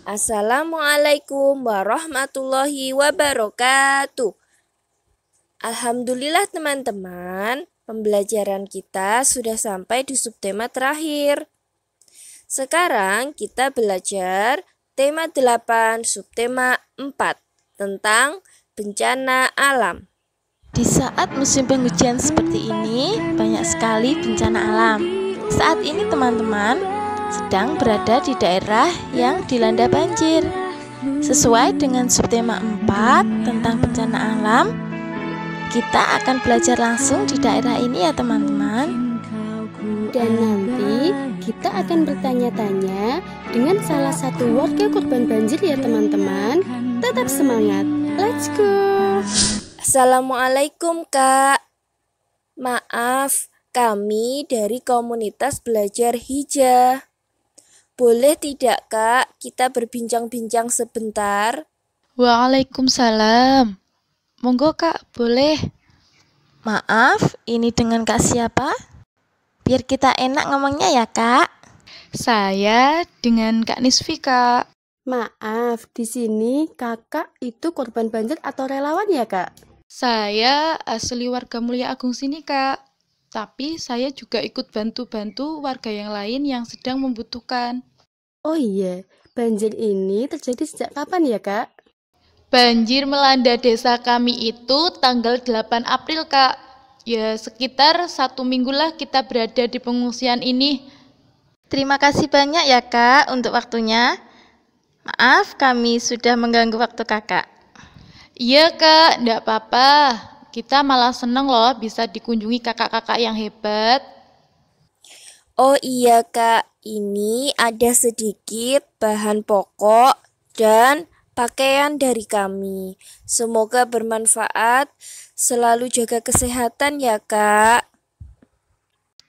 Assalamualaikum warahmatullahi wabarakatuh. Alhamdulillah teman-teman, pembelajaran kita sudah sampai di subtema terakhir. Sekarang kita belajar tema 8 subtema 4 tentang bencana alam. Di saat musim penghujan seperti ini, banyak sekali bencana alam. Saat ini teman-teman sedang berada di daerah yang dilanda banjir. Sesuai dengan subtema 4 tentang bencana alam, kita akan belajar langsung di daerah ini ya teman-teman. Dan nanti kita akan bertanya-tanya dengan salah satu warga korban banjir ya teman-teman. Tetap semangat, let's go! Assalamualaikum Kak. Maaf, kami dari komunitas belajar hijah. Boleh tidak Kak, kita berbincang-bincang sebentar? Waalaikumsalam. Monggo Kak, boleh. Maaf, ini dengan Kak siapa? Biar kita enak ngomongnya ya Kak. Saya dengan Kak Nisfi, Kak. Maaf, di sini kakak itu korban banjir atau relawan ya Kak? Saya asli warga Mulia Agung sini, Kak. Tapi saya juga ikut bantu-bantu warga yang lain yang sedang membutuhkan. Oh iya, banjir ini terjadi sejak kapan ya Kak? Banjir melanda desa kami itu tanggal 8 April, Kak. Ya, sekitar 1 minggu lah kita berada di pengungsian ini. Terima kasih banyak ya Kak untuk waktunya. Maaf kami sudah mengganggu waktu Kakak. Iya, Kak, enggak apa-apa. Kita malah seneng loh bisa dikunjungi kakak-kakak yang hebat. Oh iya Kak, ini ada sedikit bahan pokok dan pakaian dari kami. Semoga bermanfaat. Selalu jaga kesehatan ya Kak.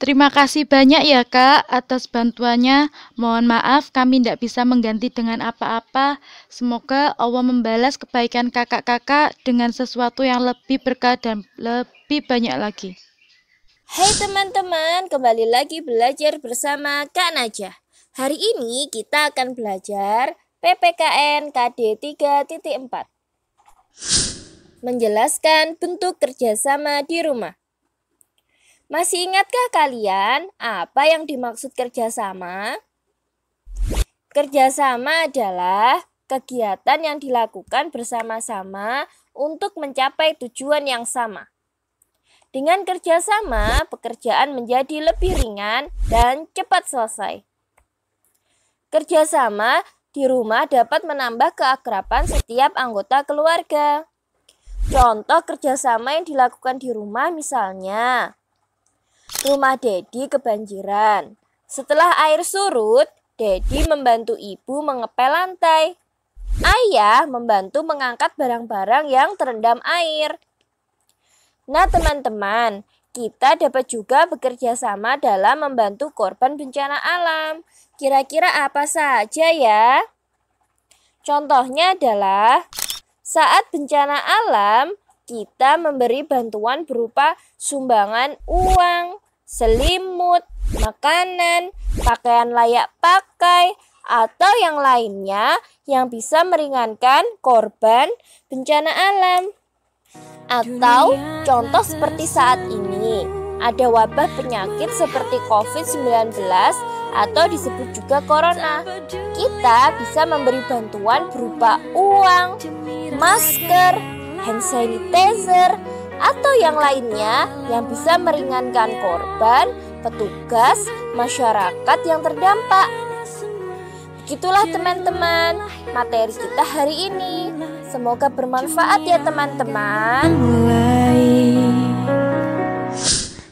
Terima kasih banyak ya Kak atas bantuannya. Mohon maaf kami tidak bisa mengganti dengan apa-apa. Semoga Allah membalas kebaikan kakak-kakak dengan sesuatu yang lebih berkah dan lebih banyak lagi. Hai teman-teman, kembali lagi belajar bersama Kak Najah. Hari ini kita akan belajar PPKN KD 3.4. Menjelaskan bentuk kerjasama di rumah. Masih ingatkah kalian apa yang dimaksud kerjasama? Kerjasama adalah kegiatan yang dilakukan bersama-sama untuk mencapai tujuan yang sama. Dengan kerjasama, pekerjaan menjadi lebih ringan dan cepat selesai. Kerjasama di rumah dapat menambah keakraban setiap anggota keluarga. Contoh kerjasama yang dilakukan di rumah misalnya, rumah Dedi kebanjiran. Setelah air surut, Dedi membantu ibu mengepel lantai. Ayah membantu mengangkat barang-barang yang terendam air. Nah teman-teman, kita dapat juga bekerja sama dalam membantu korban bencana alam. Kira-kira apa saja ya? Contohnya adalah saat bencana alam, kita memberi bantuan berupa sumbangan uang, selimut, makanan, pakaian layak pakai, atau yang lainnya yang bisa meringankan korban bencana alam. Atau contoh seperti saat ini, ada wabah penyakit seperti COVID-19 atau disebut juga corona. Kita bisa memberi bantuan berupa uang, masker, hand sanitizer, atau yang lainnya yang bisa meringankan korban, petugas, masyarakat yang terdampak. Begitulah teman-teman, materi kita hari ini. Semoga bermanfaat ya teman-teman.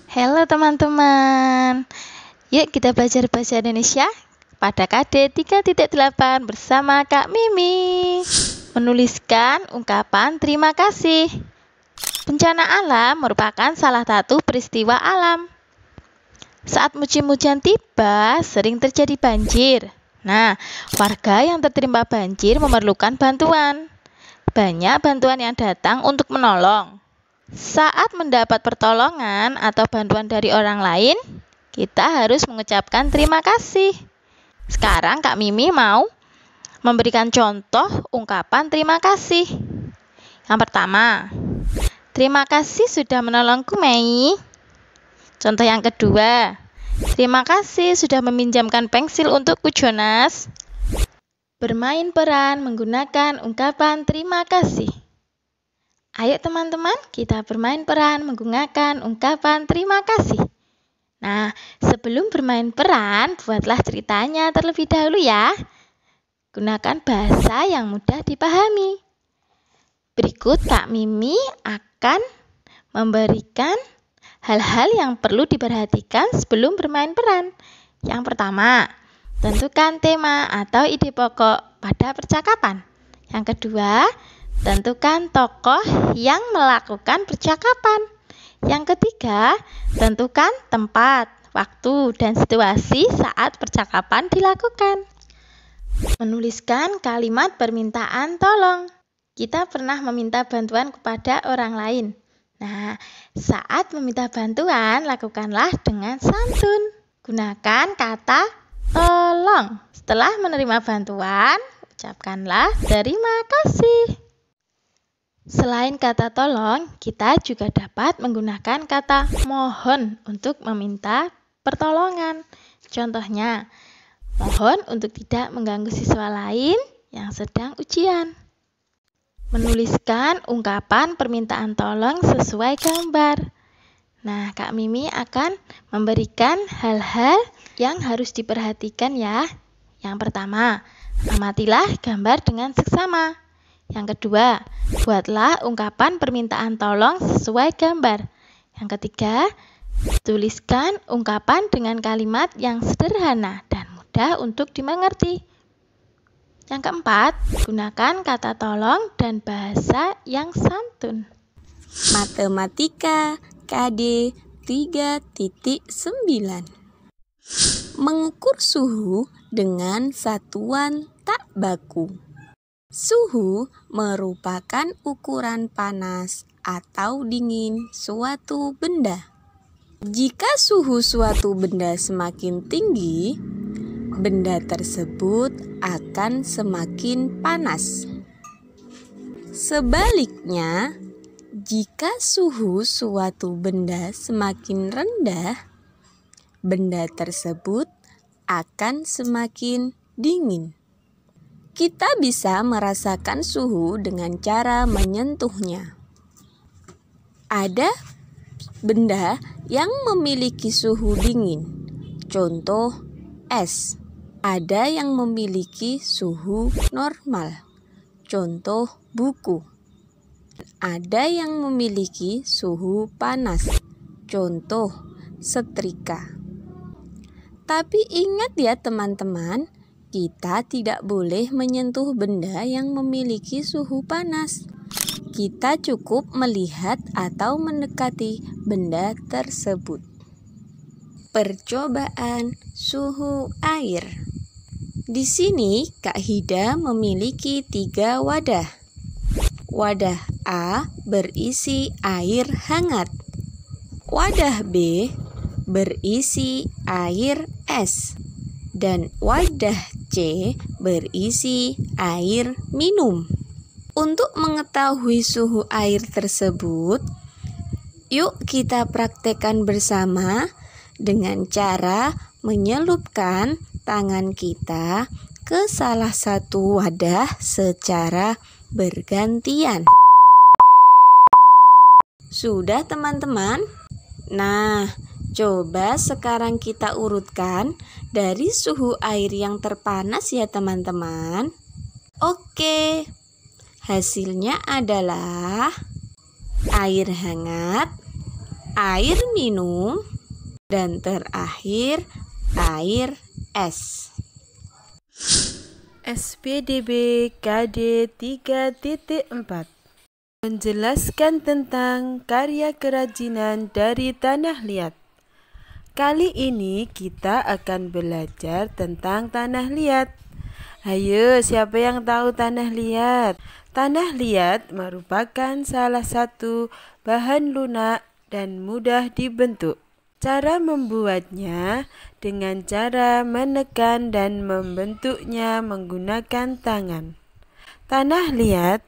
Halo teman-teman. Yuk kita belajar bahasa Indonesia pada KD 3.8 bersama Kak Mimi. Menuliskan ungkapan terima kasih. Bencana alam merupakan salah satu peristiwa alam. Saat musim hujan tiba, sering terjadi banjir. Nah, warga yang tertimpa banjir memerlukan bantuan. Banyak bantuan yang datang untuk menolong. Saat mendapat pertolongan atau bantuan dari orang lain, kita harus mengucapkan terima kasih. Sekarang Kak Mimi mau memberikan contoh ungkapan terima kasih. Yang pertama, terima kasih sudah menolongku, Mei. Contoh yang kedua, terima kasih sudah meminjamkan pensil untukku, Jonas. Bermain peran menggunakan ungkapan terima kasih. Ayo teman-teman, kita bermain peran menggunakan ungkapan terima kasih. Nah, sebelum bermain peran, buatlah ceritanya terlebih dahulu ya. Gunakan bahasa yang mudah dipahami. Berikut Kak Mimi akan memberikan hal-hal yang perlu diperhatikan sebelum bermain peran. Yang pertama, tentukan tema atau ide pokok pada percakapan. Yang kedua, tentukan tokoh yang melakukan percakapan. Yang ketiga, tentukan tempat, waktu, dan situasi saat percakapan dilakukan. Menuliskan kalimat permintaan tolong. Kita pernah meminta bantuan kepada orang lain. Nah, saat meminta bantuan, lakukanlah dengan santun. Gunakan kata tolong. Setelah menerima bantuan, ucapkanlah terima kasih. Selain kata tolong, kita juga dapat menggunakan kata mohon untuk meminta pertolongan. Contohnya, mohon untuk tidak mengganggu siswa lain yang sedang ujian. Menuliskan ungkapan permintaan tolong sesuai gambar. Nah, Kak Mimi akan memberikan hal-hal yang harus diperhatikan ya. Yang pertama, amatilah gambar dengan seksama. Yang kedua, buatlah ungkapan permintaan tolong sesuai gambar. Yang ketiga, tuliskan ungkapan dengan kalimat yang sederhana dan mudah untuk dimengerti. Yang keempat, gunakan kata tolong dan bahasa yang santun. Matematika KD 3.9. Mengukur suhu dengan satuan tak baku. Suhu merupakan ukuran panas atau dingin suatu benda. Jika suhu suatu benda semakin tinggi, benda tersebut akan semakin panas. Sebaliknya, jika suhu suatu benda semakin rendah, benda tersebut akan semakin dingin. Kita bisa merasakan suhu dengan cara menyentuhnya. Ada benda yang memiliki suhu dingin, contoh es. Ada yang memiliki suhu normal, contoh buku. Ada yang memiliki suhu panas, contoh setrika. Tapi ingat ya teman-teman, kita tidak boleh menyentuh benda yang memiliki suhu panas. Kita cukup melihat atau mendekati benda tersebut. Percobaan suhu air. Di sini Kak Hida memiliki 3 wadah. Wadah A berisi air hangat. Wadah B berisi air es. Dan wadah C berisi air minum. Untuk mengetahui suhu air tersebut, yuk kita praktekkan bersama dengan cara menyelupkan tangan kita ke salah satu wadah secara bergantian. Sudah teman-teman? Nah, coba sekarang kita urutkan dari suhu air yang terpanas ya teman-teman. Oke, hasilnya adalah air hangat, air minum, dan terakhir air es. SPDB KD 3.4 menjelaskan tentang karya kerajinan dari tanah liat. Kali ini kita akan belajar tentang tanah liat. Ayo, siapa yang tahu tanah liat? Tanah liat merupakan salah satu bahan lunak dan mudah dibentuk. Cara membuatnya dengan cara menekan dan membentuknya menggunakan tangan. Tanah liat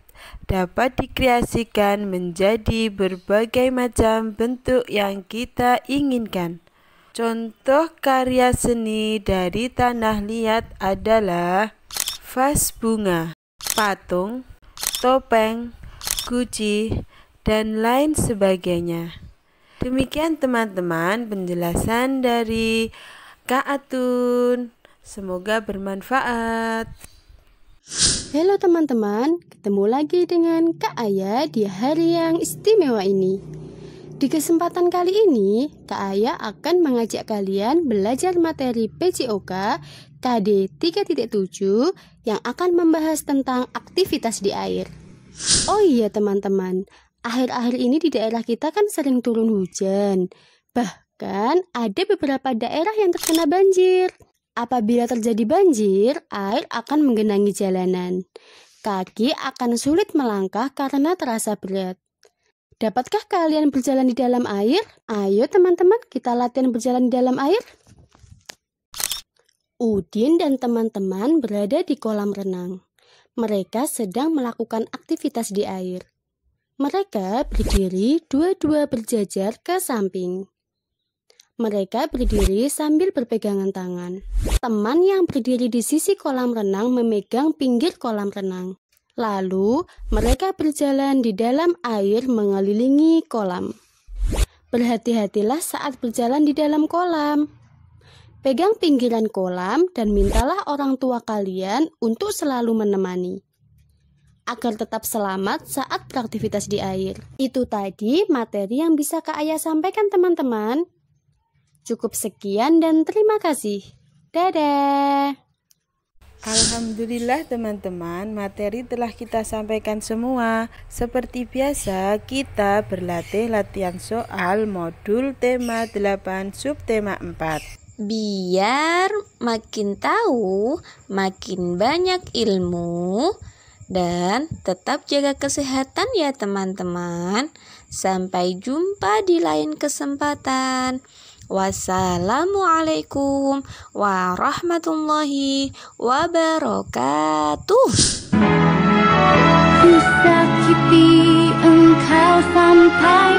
dapat dikreasikan menjadi berbagai macam bentuk yang kita inginkan. Contoh karya seni dari tanah liat adalah vas bunga, patung, topeng, guci, dan lain sebagainya. Demikian teman-teman penjelasan dari Kak Atun. Semoga bermanfaat. Halo teman-teman, ketemu lagi dengan Kak Aya di hari yang istimewa ini. Di kesempatan kali ini, Kak Aya akan mengajak kalian belajar materi PJOK KD 3.7 yang akan membahas tentang aktivitas di air. Oh iya teman-teman, akhir-akhir ini di daerah kita kan sering turun hujan. Bahkan ada beberapa daerah yang terkena banjir. Apabila terjadi banjir, air akan menggenangi jalanan. Kaki akan sulit melangkah karena terasa berat. Dapatkah kalian berjalan di dalam air? Ayo teman-teman, kita latihan berjalan di dalam air. Udin dan teman-teman berada di kolam renang. Mereka sedang melakukan aktivitas di air. Mereka berdiri dua-dua berjajar ke samping. Mereka berdiri sambil berpegangan tangan. Teman yang berdiri di sisi kolam renang memegang pinggir kolam renang. Lalu, mereka berjalan di dalam air mengelilingi kolam. Berhati-hatilah saat berjalan di dalam kolam. Pegang pinggiran kolam dan mintalah orang tua kalian untuk selalu menemani, agar tetap selamat saat beraktivitas di air. Itu tadi materi yang bisa Kak Aya sampaikan teman-teman. Cukup sekian dan terima kasih. Dadah. Alhamdulillah teman-teman, materi telah kita sampaikan semua. Seperti biasa, kita berlatih latihan soal modul tema 8 subtema 4. Biar makin tahu, makin banyak ilmu, dan tetap jaga kesehatan ya teman-teman. Sampai jumpa di lain kesempatan. Wassalamualaikum warahmatullahi wabarakatuh. Disakiti engkau sampai